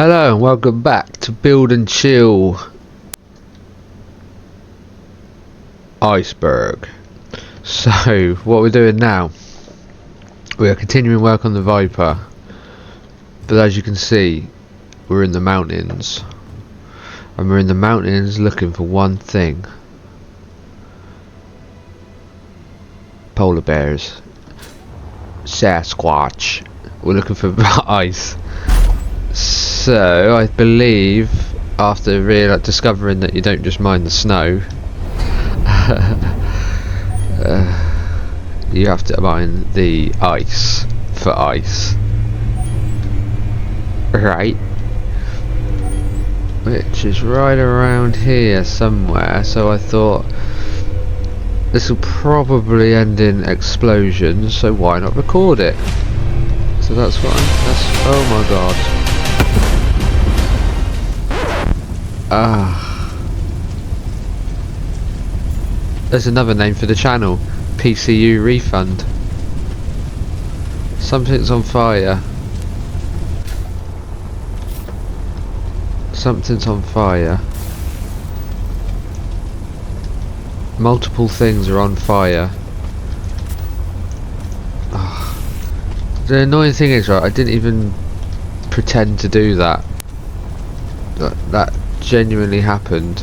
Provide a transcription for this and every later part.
Hello and welcome back to Build and Chill Iceberg. So what we're doing now, we are continuing work on the Viper, but as you can see we're in the mountains, and we're in the mountains looking for one thing: polar bears, Sasquatch. We're looking for ice. So I believe after discovering that you don't just mine the snow, you have to mine the ice for ice, right? Which is right around here somewhere. So I thought this will probably end in explosions, so why not record it? So that's what oh my god. There's another name for the channel: PCU refund. Something's on fire. Something's on fire. Multiple things are on fire. The annoying thing is, right, I didn't even pretend to do that. That genuinely happened.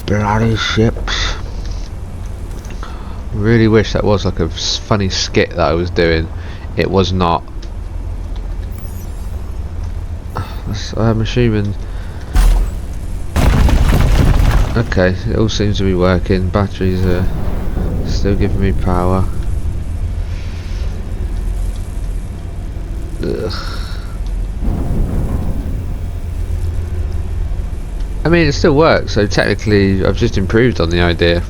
Bloody ships. Really wish that was like a funny skit that I was doing. It was not. I'm assuming. Okay, it all seems to be working. Batteries are still giving me power. Ugh. I mean, it still works, so technically I've just improved on the idea,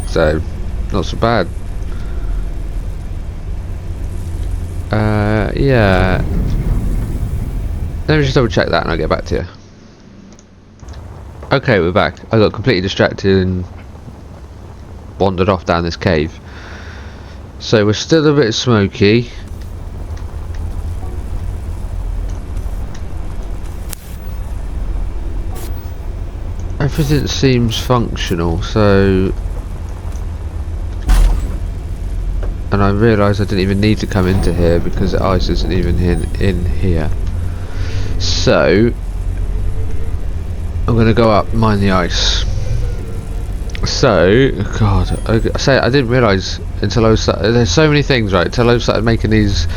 so not so bad. Yeah, let me just double check that and I'll get back to you. Okay, we're back. I got completely distracted and wandered off down this cave. So we're still a bit smoky. Everything seems functional, so, and I realised I didn't even need to come into here because the ice isn't even in here. So I'm gonna go up, mine the ice. So, God, I didn't realise until I was there's so many things, right? Until I started making these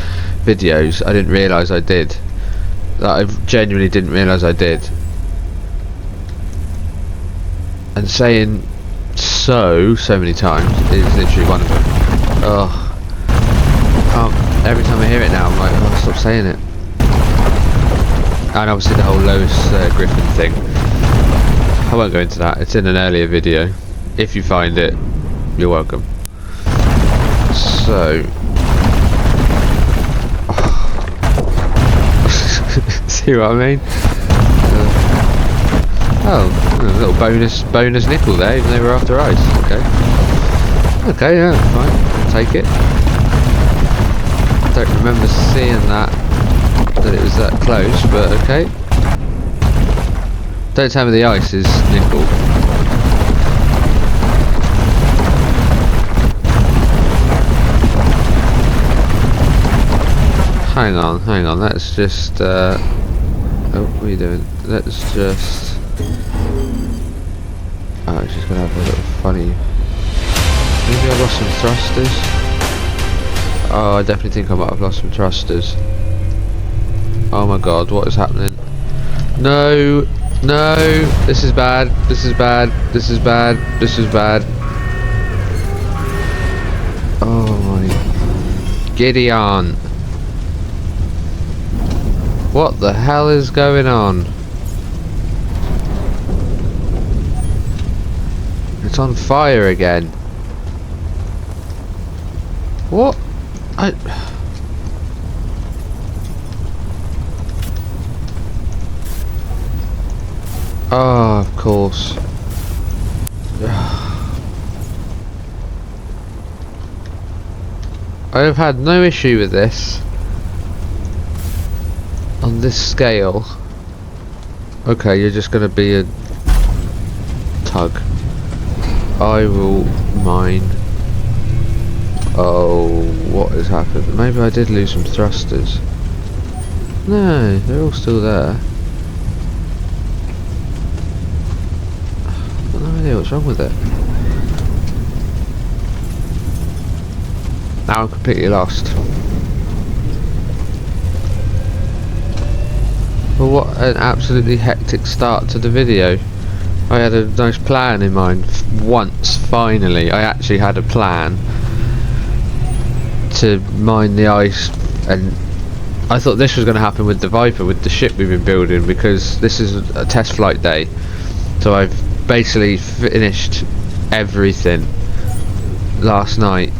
videos, I didn't realise I did. That I genuinely didn't realise I did. And saying so many times is literally one of them. Oh, every time I hear it now, I'm like, oh, stop saying it. And obviously the whole Lois Griffin thing. I won't go into that. It's in an earlier video. If you find it, you're welcome. So, see what I mean? Oh, a little bonus nickel there, even though we're after ice. Okay, yeah, fine, I'll take it. Don't remember seeing that it was that close, but okay. Don't tell me the ice is nickel. Hang on, let's just oh, what are you doing? Let's just, oh, it's just gonna have a little funny. Maybe I lost some thrusters. Oh, I definitely think I might have lost some thrusters. Oh my god, what is happening? No, this is bad. Oh my Gideon. What the hell is going on? It's on fire again. What? Oh, of course. I have had no issue with this on this scale. Okay, you're just gonna be a tug. I will mine. Oh, what has happened? Maybe I did lose some thrusters. No, they're all still there. I've got no idea what's wrong with it. Now I'm completely lost. Well, what an absolutely hectic start to the video. I had a nice plan in mind. Once, finally, I actually had a plan to mine the ice, and I thought this was going to happen with the Viper, with the ship we've been building, because this is a test flight day. So I've basically finished everything last night,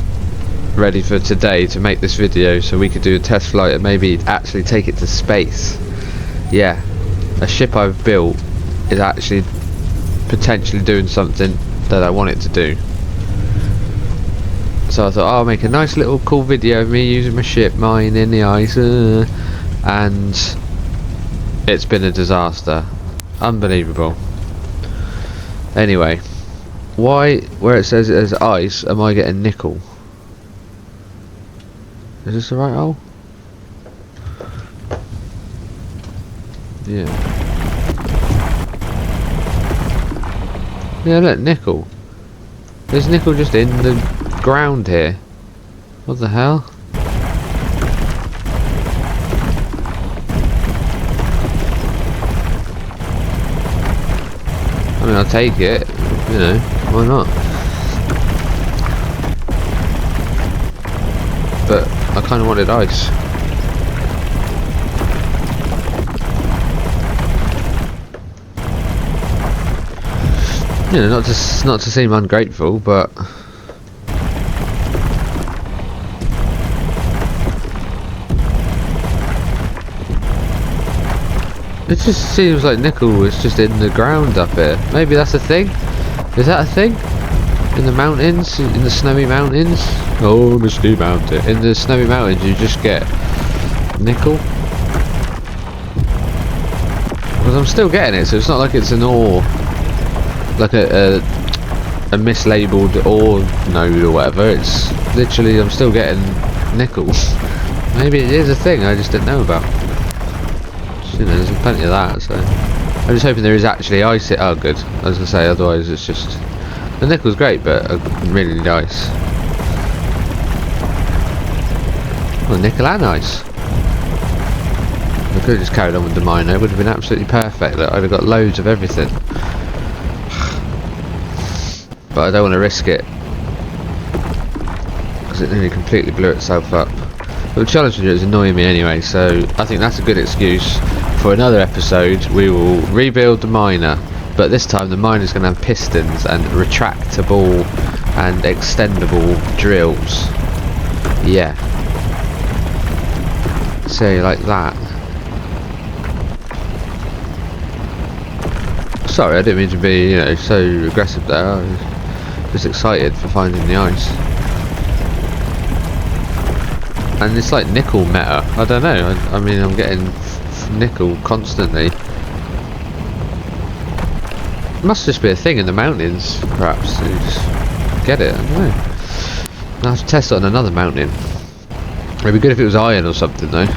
ready for today to make this video so we could do a test flight and maybe actually take it to space. Yeah, a ship I've built is actually potentially doing something that I want it to do. So I thought, oh, I'll make a nice little cool video of me using my ship mining the ice, and it's been a disaster. Unbelievable. Anyway, why, where it says it as ice, am I getting nickel? Is this the right hole? Yeah. Yeah, look, nickel. There's nickel just in the ground here. What the hell? I mean, I'll take it. You know, why not? But I kind of wanted ice. You know, not to seem ungrateful, but it just seems like nickel is just in the ground up here. Maybe that's a thing. Is that a thing? In the mountains, in the snowy mountains? Oh, misty mountain. In the snowy mountains, you just get nickel. Because I'm still getting it, so it's not like it's an ore. Like a mislabeled ore node or whatever. It's literally, I'm still getting nickel. Maybe it is a thing I just didn't know about. So, you know, there's plenty of that, so I'm just hoping there is actually ice. Oh, good. I was gonna say, otherwise it's just, the nickel's great, but I really need ice. Well, nickel and ice. I could have just carried on with the mine. It would have been absolutely perfect. Look, I'd have got loads of everything. But I don't want to risk it, because it nearly completely blew itself up. But the challenge is annoying me anyway, so I think that's a good excuse for another episode. We will rebuild the miner, but this time the miner is going to have pistons and retractable and extendable drills. Yeah. So like that. Sorry, I didn't mean to be, you know, so aggressive there. I was just excited for finding the ice. And it's like nickel meta. I don't know. I mean, I'm getting nickel constantly. It must just be a thing in the mountains, perhaps. You just get it. I don't know. I'll have to test it on another mountain. It'd be good if it was iron or something, though.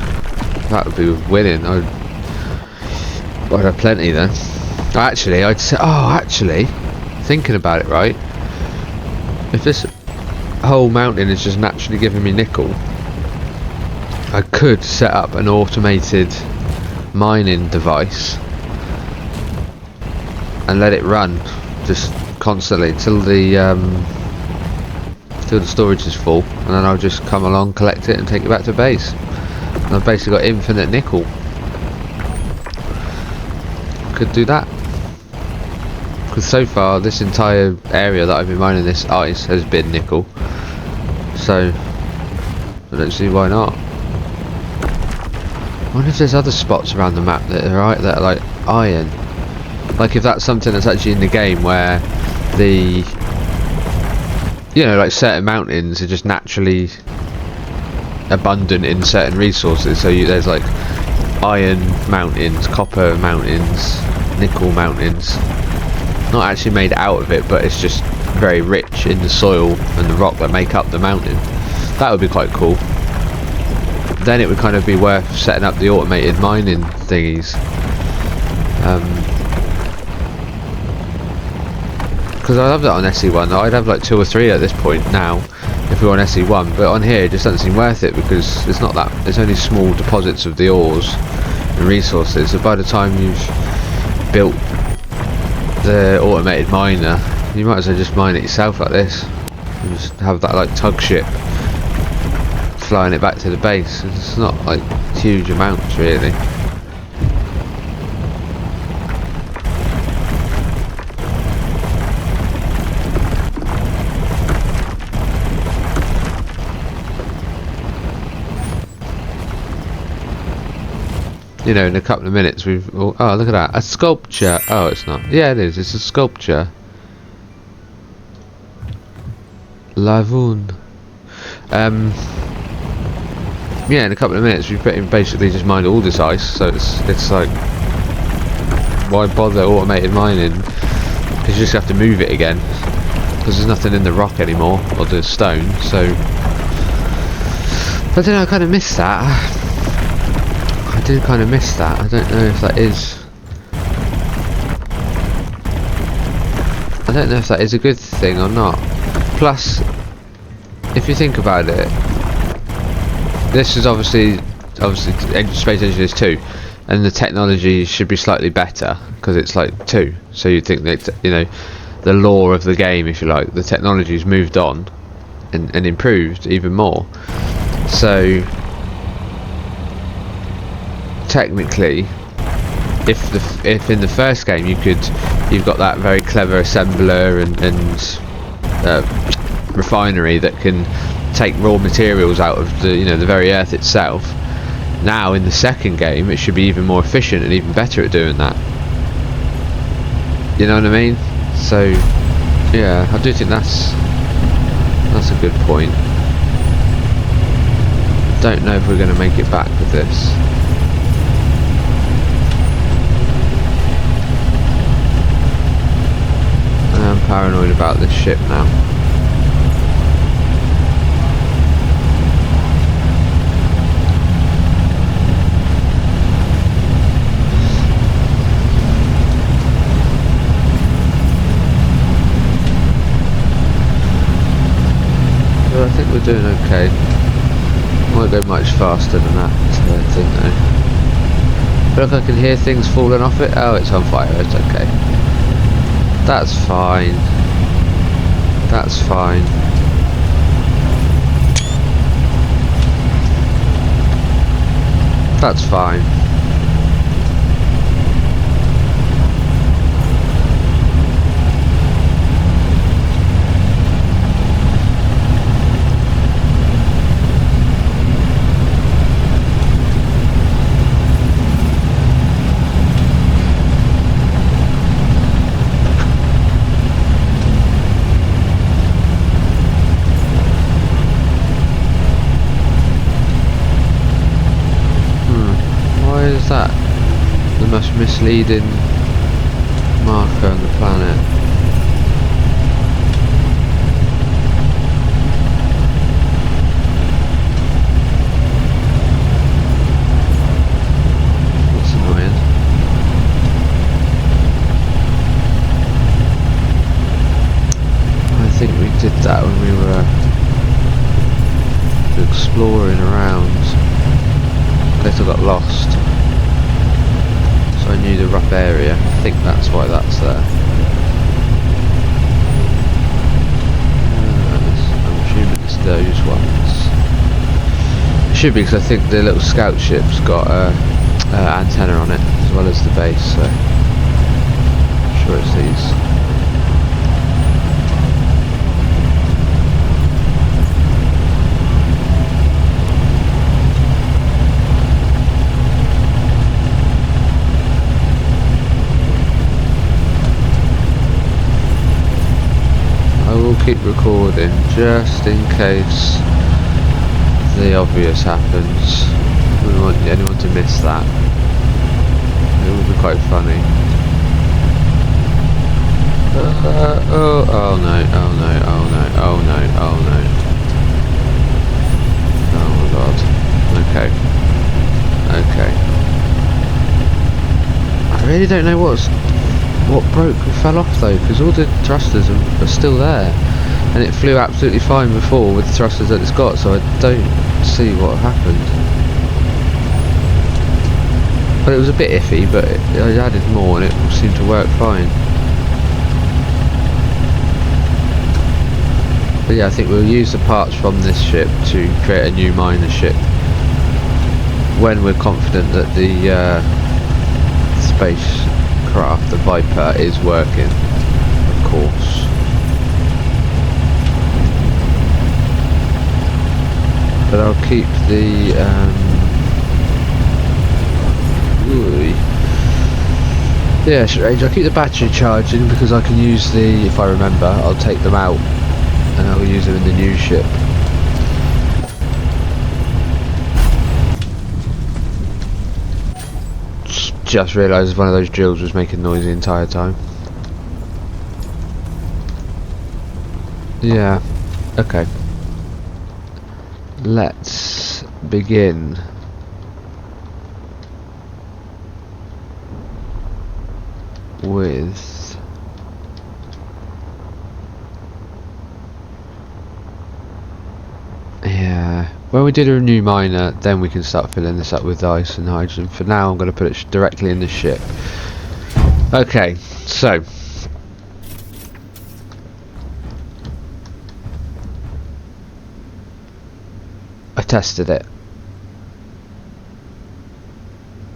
That would be winning. I'd have plenty then. Actually, I'd say. Oh, actually, thinking about it, right? If this whole mountain is just naturally giving me nickel, I could set up an automated mining device and let it run just constantly till the storage is full, and then I'll just come along, collect it, and take it back to base. And I've basically got infinite nickel. Could do that. Because so far, this entire area that I've been mining this ice has been nickel. So I don't see why not. I wonder if there's other spots around the map that are like iron. Like if that's something that's actually in the game where the, you know, like certain mountains are just naturally abundant in certain resources. So there's like iron mountains, copper mountains, nickel mountains. Not actually made out of it, but it's just very rich in the soil and the rock that make up the mountain. That would be quite cool. Then it would kind of be worth setting up the automated mining thingies. Because I love that on SE1. I'd have like 2 or 3 at this point now if we were on SE1, but on here it just doesn't seem worth it because it's not that. It's only small deposits of the ores and resources. So by the time you've built the automated miner, you might as well just mine it yourself like this and just have that like tug ship flying it back to the base. It's not like huge amounts really. You know, in a couple of minutes we've... Oh, look at that. A sculpture. Oh, it's not. Yeah, it is. It's a sculpture. Lavun. Yeah, in a couple of minutes we've basically just mined all this ice. So it's like... Why bother automated mining? Because you just have to move it again. Because there's nothing in the rock anymore. Or the stone. So... I don't know, I kind of miss that. I do kind of miss that. I don't know if that is... I don't know if that is a good thing or not. Plus, if you think about it, this is obviously Space Engineers 2, and the technology should be slightly better because it's like 2. So you'd think that, you know, the lore of the game, if you like, the technology's moved on and improved even more. So technically, if in the first game you've got that very clever assembler and refinery that can take raw materials out of the the very earth itself, now in the second game it should be even more efficient and even better at doing that. You know what I mean? So yeah, I do think that's a good point. Don't know if we're going to make it back with this. I'm paranoid about this ship now. Well, I think we're doing okay. Won't go much faster than that, I think though. But if I can hear things falling off it, oh, it's on fire, it's okay. That's fine. That's fine. That's fine. That the most misleading marker on the planet. That's annoying. I think we did that when we were exploring around. I guess I got lost. I knew the rough area. I think that's why that's there. I'm assuming it's those ones. It should be, because I think the little scout ship's got antenna on it as well as the base, so I'm sure it's these. Keep recording just in case the obvious happens. We don't want anyone to miss that. It would be quite funny. Oh no, oh no, oh no, oh no, oh no. Oh my god. Okay. Okay. I really don't know what broke and fell off though, because all the thrusters are still there. And it flew absolutely fine before with the thrusters that it's got, so I don't see what happened. But it was a bit iffy, but I added more and it seemed to work fine. But yeah, I think we'll use the parts from this ship to create a new miner ship when we're confident that the spacecraft, the Viper, is working, of course. But I'll keep the yeah, I'll keep the battery charging because I can use the, if I remember, I'll take them out and I'll use them in the new ship. Just realised one of those drills was making noise the entire time. Yeah, okay. Let's begin. With yeah, when we did a new miner, then we can start filling this up with ice and hydrogen. For now, I'm going to put it directly in the ship. Okay, so I tested it.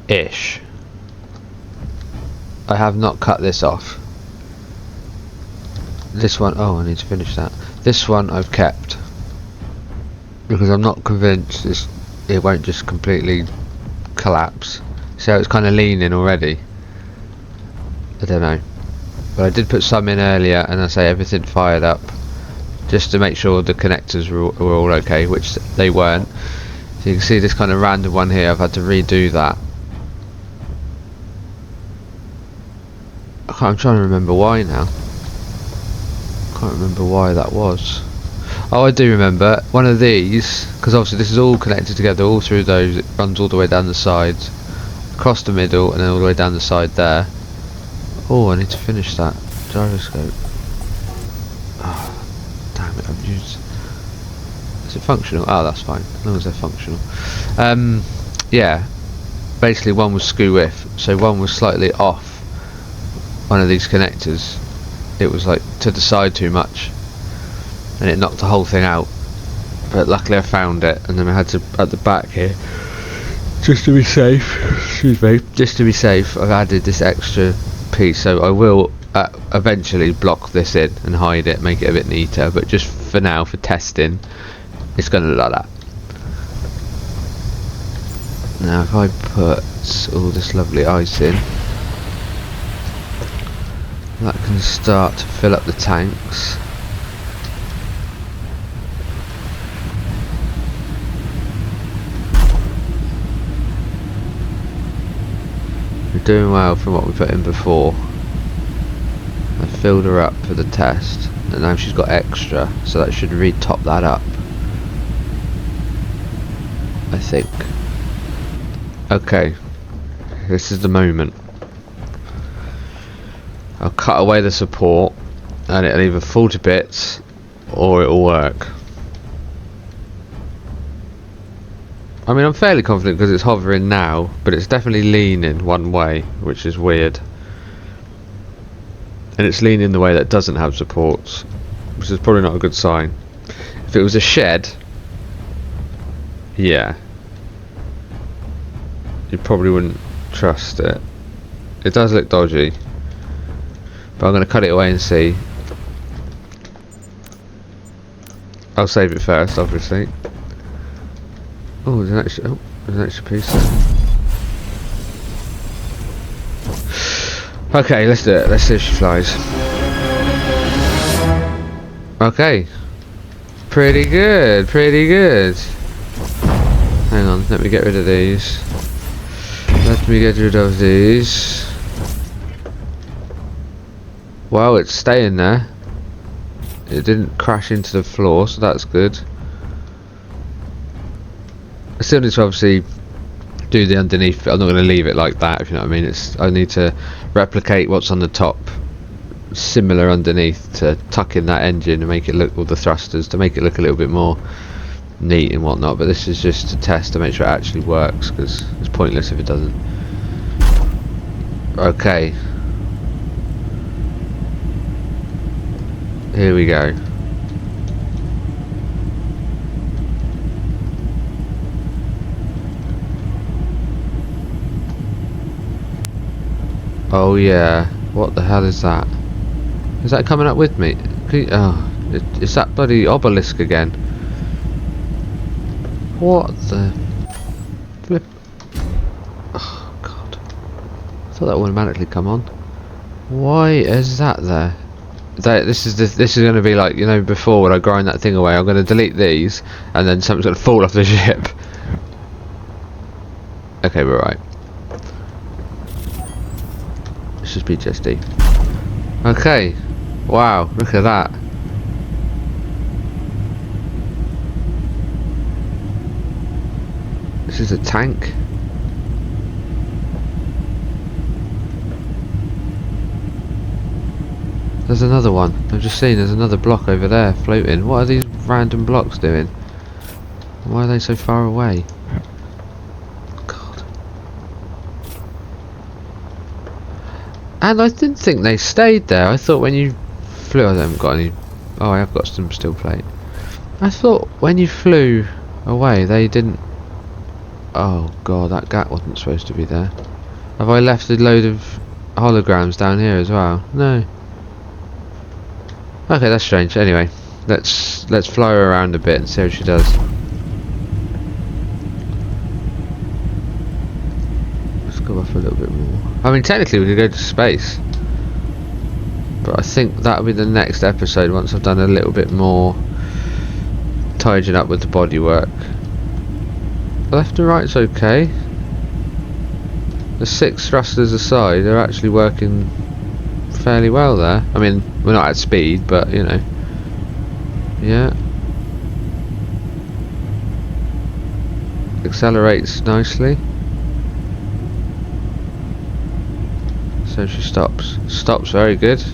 Ish. I have not cut this off. This one, oh, I need to finish that. This one I've kept because I'm not convinced it won't just completely collapse. So it's kind of leaning already. I don't know, but I did put some in earlier, and I say everything fired up just to make sure the connectors were all okay, which they weren't. So you can see this kind of random one here. I've had to redo that. I'm trying to remember why now. Can't remember why that was. Oh, I do remember. One of these, because obviously this is all connected together all through those. It runs all the way down the sides, across the middle, and then all the way down the side there. Oh, I need to finish that gyroscope. Oh, damn it! I've used. Is it functional? Oh, that's fine. As long as they're functional. Yeah. Basically, one was skew with, so one was slightly off. One of these connectors, it was like to the side too much and it knocked the whole thing out, but luckily I found it, and then I had to, at the back here, just to be safe, excuse me, just to be safe, I've added this extra piece. So I will eventually block this in and hide it, make it a bit neater, but just for now, for testing, it's going to look like that. Now if I put all this lovely ice in, that can start to fill up the tanks. We're doing well from what we put in before. I filled her up for the test, and now she's got extra, so that should re-top that up, I think. Okay, this is the moment. I'll cut away the support and it'll either fall to bits or it'll work. I mean, I'm fairly confident because it's hovering now, but it's definitely leaning one way, which is weird. And it's leaning the way that doesn't have supports, which is probably not a good sign. If it was a shed, yeah, you probably wouldn't trust it. It does look dodgy. But I'm going to cut it away and see. I'll save it first, obviously. Oh, there's an extra piece there. Okay, let's do it. Let's see if she flies. Okay. Pretty good, pretty good. Hang on, let me get rid of these. Let me get rid of these. Well, it's staying there. It didn't crash into the floor, so that's good. I still need to obviously do the underneath. I'm not going to leave it like that, if you know what I mean. I need to replicate what's on the top, similar underneath, to tuck in that engine and make it look, all the thrusters, to make it look a little bit more neat and whatnot. But this is just a test to make sure it actually works, because it's pointless if it doesn't. Okay. Here we go. Oh yeah, what the hell is that? Is that coming up with me? It's that bloody obelisk again. What the flip? Oh god. I thought that would automatically come on. Why is that there? This is going to be like, you know, before when I grind that thing away, I'm going to delete these and then something's going to fall off the ship. Okay, we're right. It's just PTSD. Okay. Wow, look at that. This is a tank. There's another one. I've just seen there's another block over there floating. What are these random blocks doing? Why are they so far away? God. And I didn't think they stayed there. I thought when you flew, I haven't got any. Oh, I have got some steel plate. I thought when you flew away they didn't. Oh god, that gap wasn't supposed to be there. Have I left a load of holograms down here as well? No. Okay, that's strange. Anyway, let's fly her around a bit and see how she does. Let's go off a little bit more. I mean, technically we could go to space, but I think that'll be the next episode once I've done a little bit more tidying up with the bodywork. Left and right's okay. The 6 thrusters aside, they're actually working fairly well there. I mean, we're not at speed, but you know. Yeah. Accelerates nicely. So she stops. Stops very good.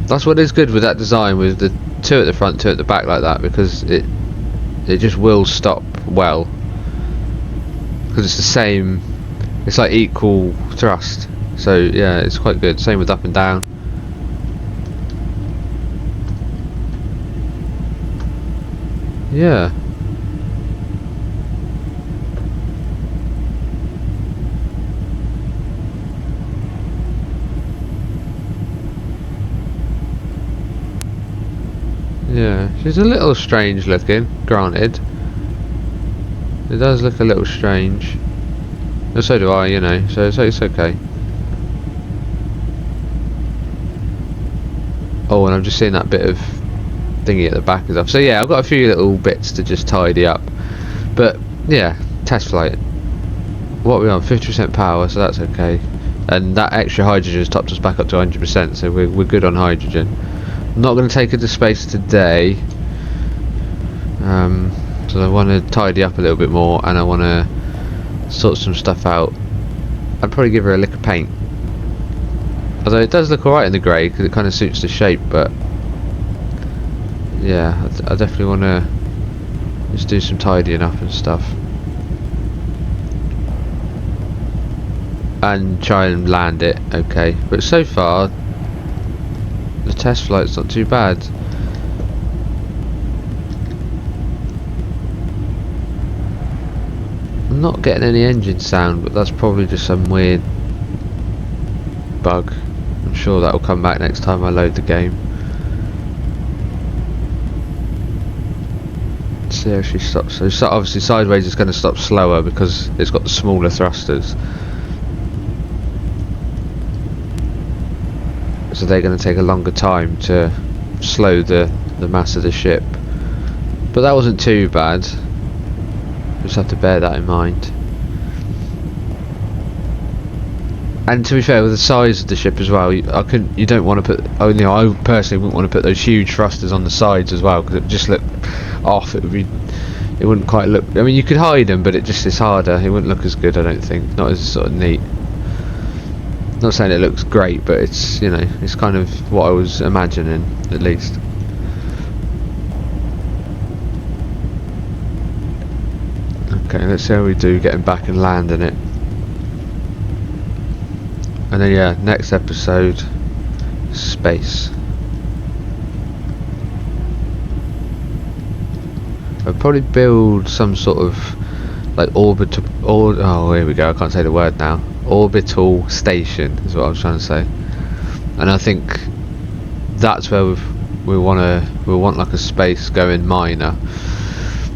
That's what is good with that design, with the 2 at the front, 2 at the back like that, because it just will stop well. Because it's the same, it's like equal thrust. So yeah, it's quite good. Same with up and down. Yeah. Yeah, she's a little strange looking, granted. It does look a little strange. And so do I, you know, so it's okay. Oh, and I'm just seeing that bit of thingy at the back and stuff. So yeah, I've got a few little bits to just tidy up. But yeah, test flight. What are we on? 50% power, so that's okay. And that extra hydrogen has topped us back up to 100%, so we're good on hydrogen. I'm not going to take her to space today. So I want to tidy up a little bit more, and I want to sort some stuff out. I'd probably give her a lick of paint. Although it does look alright in the grey, because it kind of suits the shape, but yeah, I definitely want to just do some tidying up and stuff. And try and land it okay. But so far, the test flight's not too bad. I'm not getting any engine sound, but that's probably just some weird bug. I'm sure that will come back next time I load the game. Let's see how she stops. So obviously sideways is going to stop slower because it's got the smaller thrusters. So they're going to take a longer time to slow the mass of the ship. But that wasn't too bad. Just have to bear that in mind. And to be fair, with the size of the ship as well, you don't want to put. Oh, I personally wouldn't want to put those huge thrusters on the sides as well, because it would just look off. It wouldn't quite look. I mean, you could hide them, but it's harder. It wouldn't look as good, I don't think. Not as sort of neat. Not saying it looks great, but it's it's kind of what I was imagining, at least. Okay, let's see how we do getting back and landing it. And then yeah, next episode, space. I'll probably build some sort of like orbital. Oh, here we go. I can't say the word now. Orbital station is what I was trying to say. And I think that's where we want like a space going miner.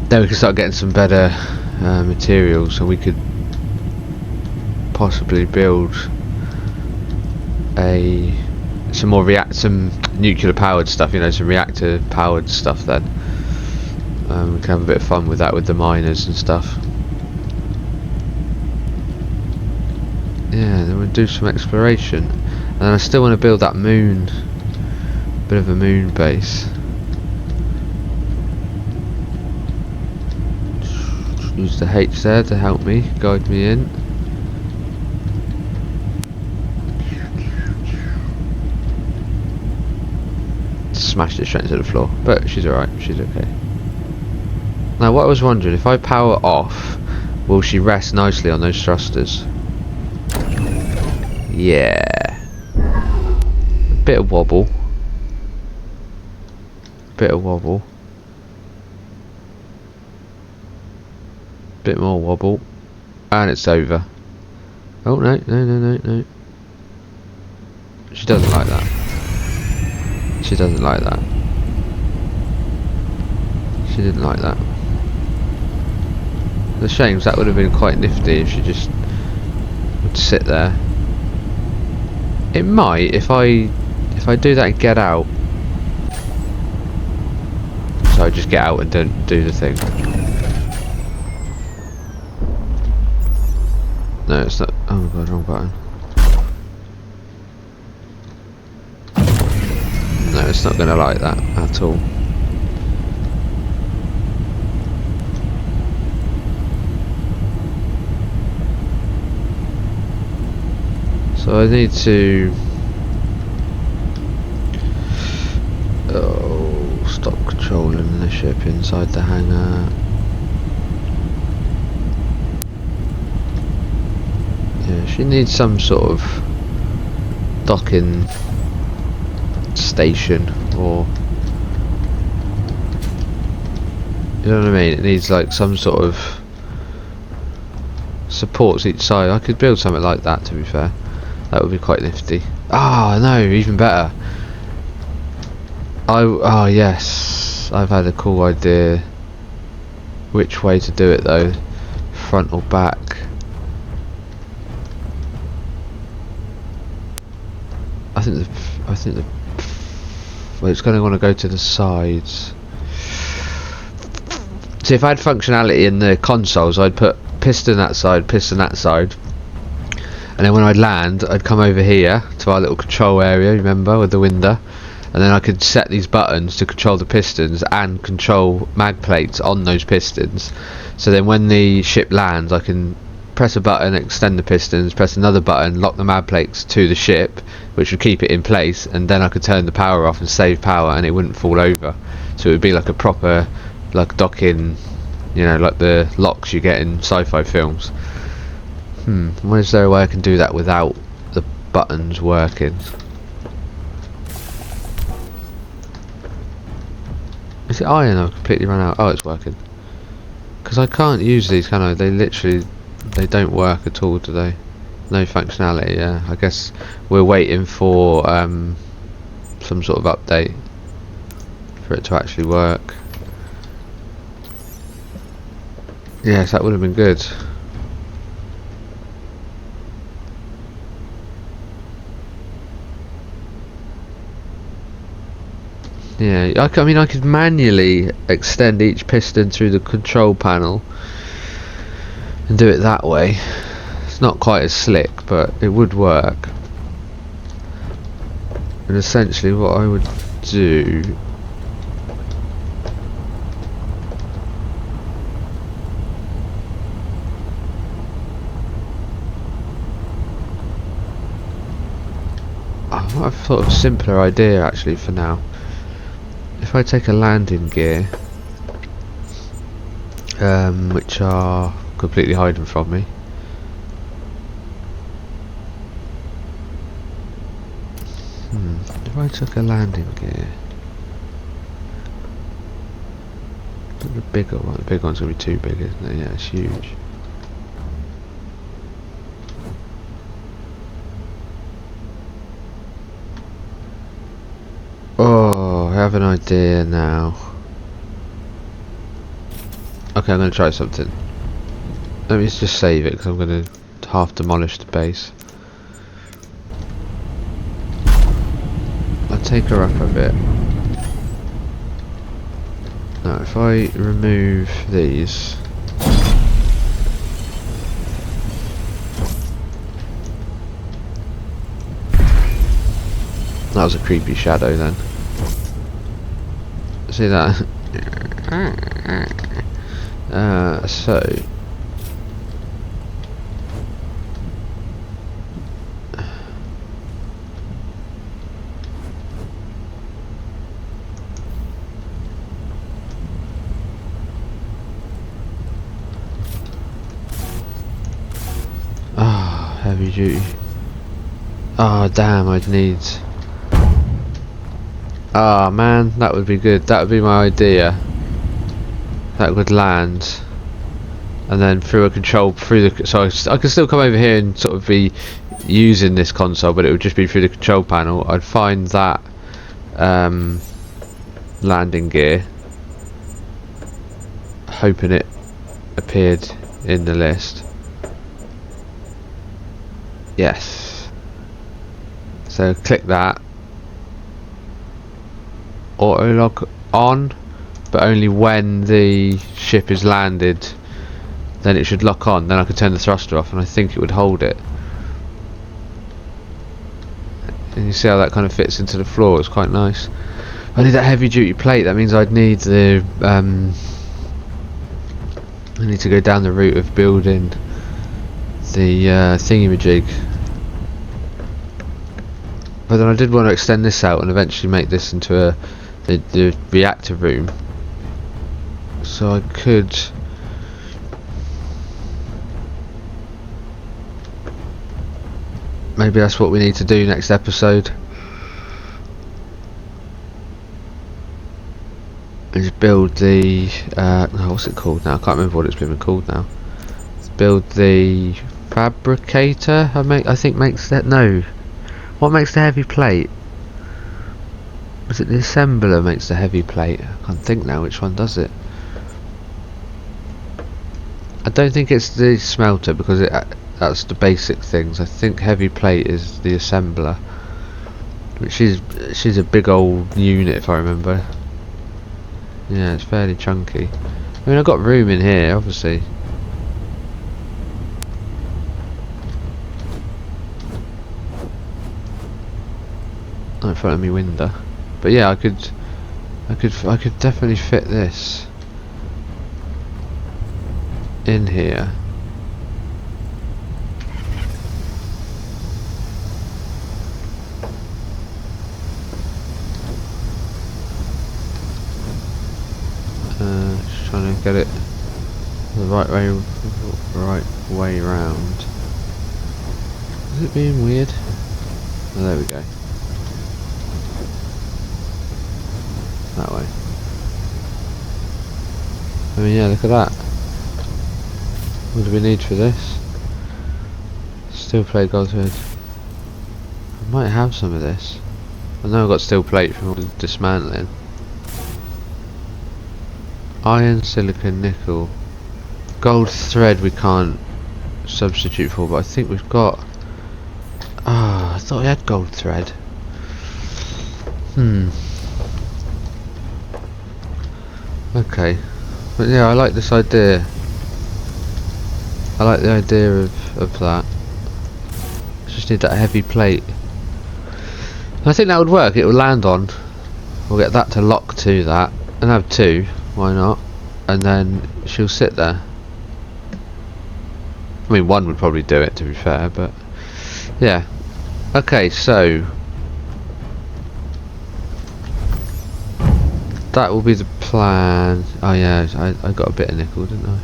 Then we can start getting some better materials, and we could possibly build some nuclear powered stuff, some reactor powered stuff. Then we can have a bit of fun with that, with the miners and stuff. Yeah, then we'll do some exploration, and I still want to build that moon, bit of a moon base. Use the H there to help me, guide me in. Smashed it straight into the floor, but she's alright, she's okay. Now what I was wondering, if I power off, will she rest nicely on those thrusters? Yeah. A bit of wobble. Bit of wobble. Bit more wobble. And it's over. Oh no, no. She doesn't like that. She doesn't like that. She didn't like that. The shame, that would have been quite nifty if she just would sit there. It might if I do that and get out. So I just get out and don't do the thing. No, it's not. Oh my god, wrong button. No, it's not going to like that at all. So I need to stop controlling the ship inside the hangar. Yeah, she needs some sort of docking station, or you know what I mean? It needs like some sort of supports each side. I could build something like that, to be fair. That would be quite nifty. Ah, no, even better. Oh yes, I've had a cool idea. Which way to do it though? Front or back? I think the well, it's going to want to go to the sides. So if I had functionality in the consoles, I'd put piston that side, and then when I'd land, I'd come over here to our little control area, remember, with the window, and then I could set these buttons to control the pistons and control mag plates on those pistons. So then when the ship lands, I can press a button, extend the pistons, press another button, lock the mag plates to the ship, which would keep it in place, and then I could turn the power off and save power, and it wouldn't fall over. So it would be like a proper, like docking, like the locks you get in sci-fi films. Is there a way I can do that without the buttons working? Is it iron? I've completely run out. Oh, it's working. Because I can't use these, can I? They don't work at all, do they? No functionality, yeah. I guess we're waiting for some sort of update for it to actually work. Yes, that would have been good. Yeah, I mean I could manually extend each piston through the control panel, and do it that way. It's not quite as slick, but it would work. And essentially what I would do, I've thought of a simpler idea actually for now. If I take a landing gear, which are completely hidden from me, if I took a landing gear, the bigger one, the big one's gonna be too big, isn't it? Yeah, it's huge. Oh, I have an idea now. Okay, I'm going to try something. Let me just save it because I'm going to half demolish the base. I'll take her up a bit. Now, if I remove these, that was a creepy shadow then. See that? So heavy duty. Oh damn, I'd need. Ah man, that would be good. That would be my idea. That would land, and then through a control through the so I could still come over here and sort of be using this console, but it would just be through the control panel. I'd find that landing gear, hoping it appeared in the list. Yes. So click that. Auto lock on, but only when the ship is landed. Then it should lock on. Then I could turn the thruster off, and I think it would hold it. And you see how that kind of fits into the floor. It's quite nice. I need that heavy duty plate. That means I'd need the. I need to go down the route of building the thingamajig. But then I did want to extend this out and eventually make this into the reactor room. So I could. Maybe that's what we need to do next episode. Is build the what's it called now? I can't remember what it's been called now. Let's build the fabricator. I think makes that What makes the heavy plate? Was it the assembler makes the heavy plate? I can't think now which one does it. I don't think it's the smelter because that's the basic things. I think heavy plate is the assembler. Which she's a big old unit if I remember. Yeah, it's fairly chunky. I mean, I've got room in here, obviously. Not in front of me window, but yeah, I could definitely fit this in here. Just trying to get it the right way round. Is it being weird? Oh, there we go. That way. I mean, yeah, look at that. What do we need for this? Steel plate gold thread. I might have some of this. I know I've got steel plate from all the dismantling. Iron, silicon, nickel. Gold thread we can't substitute for, but I think we've got. I thought we had gold thread. Okay, but yeah, I like this idea. I like the idea of that. Just need that heavy plate. I think that would work. It will land on. We'll get that to lock to that, and have two. Why not? And then she'll sit there. I mean, one would probably do it, to be fair, but yeah. Okay, so that will be the plan. Oh yeah, I got a bit of nickel, didn't I?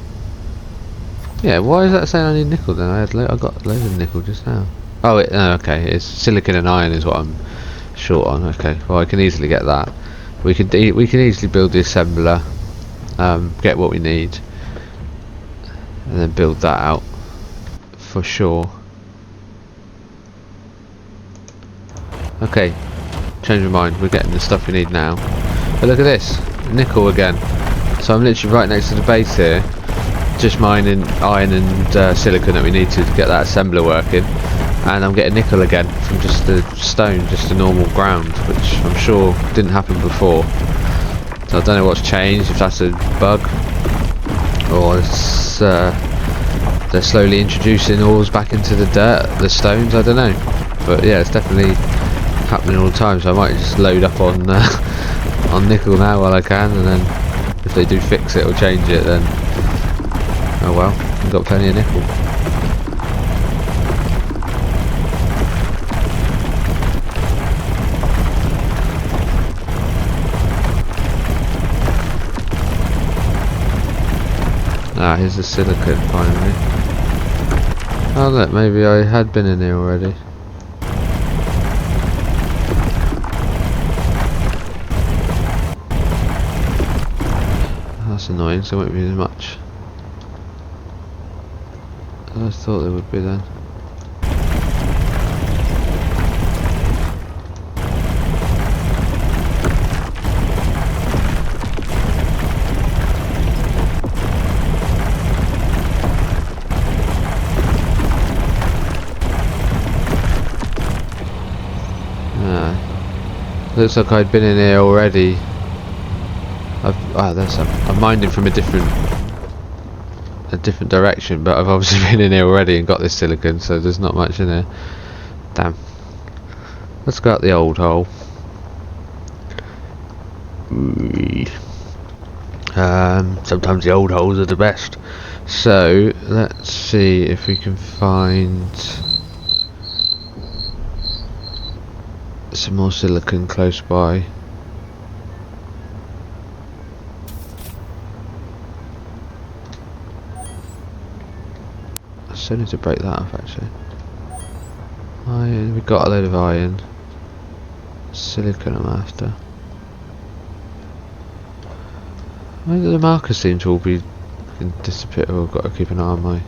Yeah. Why is that saying I need nickel then? I got loads of nickel just now. Oh, no, okay. It's silicon and iron is what I'm short on. Okay. Well, I can easily get that. We can easily build the assembler, get what we need, and then build that out for sure. Okay. Change my mind. We're getting the stuff we need now. But look at this, nickel again. So I'm literally right next to the base here, just mining iron and silicon that we need to get that assembler working, and I'm getting nickel again from just the stone, just the normal ground, which I'm sure didn't happen before. So I don't know what's changed, if that's a bug or it's, they're slowly introducing ores back into the dirt, the stones. I don't know, but yeah, it's definitely happening all the time. So I might just load up on nickel now while I can, and then if they do fix it or change it, then oh well, I've got plenty of nickel. Ah, here's the silicon finally. Oh look, maybe I had been in here already. That's annoying, so there won't be as much. I thought there would be then. Looks like I'd been in here already. I'm mining from a different direction, but I've obviously been in here already and got this silicon, so there's not much in here. Damn. Let's go out the old hole. Sometimes the old holes are the best. So let's see if we can find some more silicon close by. I still need to break that off actually. Iron, we've got a load of iron. Silicon I'm after. Why do the markers seem to all be disappear? Oh, I've got to keep an eye on my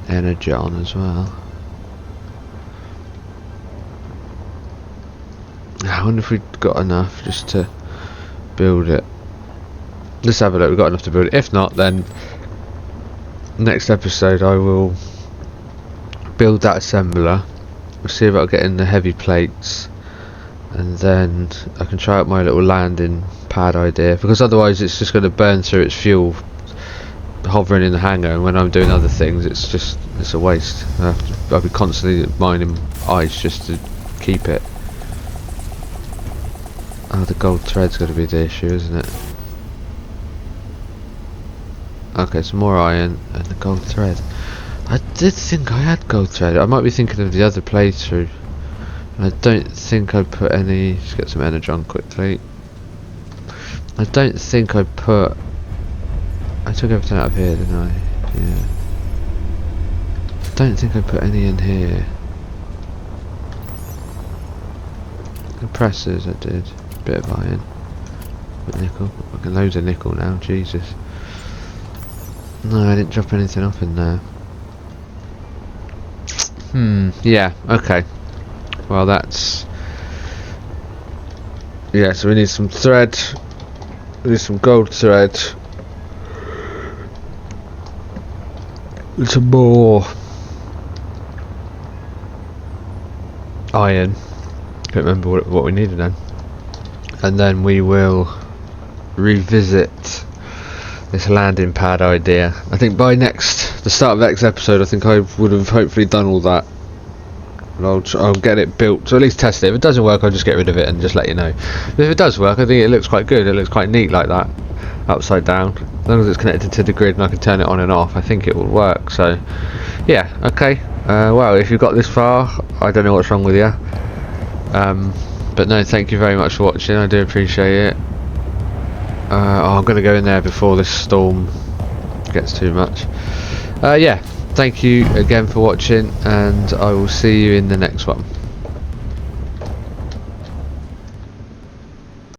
energy on as well. I wonder if we've got enough just to build it. Let's have a look, we've got enough to build it. If not, then next episode I will build that assembler. We'll see about getting the heavy plates, and then I can try out my little landing pad idea, because otherwise it's just going to burn through its fuel hovering in the hangar, and when I'm doing other things it's a waste. I'll be constantly mining ice just to keep it. Oh, the gold thread's got to be the issue, isn't it? Okay, some more iron and the gold thread. I did think I had gold thread. I might be thinking of the other playthrough. I don't think I put any. Just get some energy on quickly. I don't think I put. I took everything out of here, didn't I? Yeah. I don't think I put any in here. Compressors, I did. Bit of iron. Bit of nickel. Fucking loads of nickel now, Jesus. No, I didn't drop anything off in there. Yeah, okay. Well, that's... Yeah, so we need some thread. We need some gold thread. And some more iron. Can't remember what we needed then. And then we will revisit this landing pad idea. I think by the start of next episode, I think I would have hopefully done all that. And I'll get it built, so at least test it. If it doesn't work, I'll just get rid of it and just let you know. But if it does work, I think it looks quite good. It looks quite neat like that, upside down. As long as it's connected to the grid and I can turn it on and off, I think it will work. So, yeah, okay. Well, if you've got this far, I don't know what's wrong with you. But no, thank you very much for watching. I do appreciate it. I'm going to go in there before this storm gets too much. Yeah, thank you again for watching, and I will see you in the next one.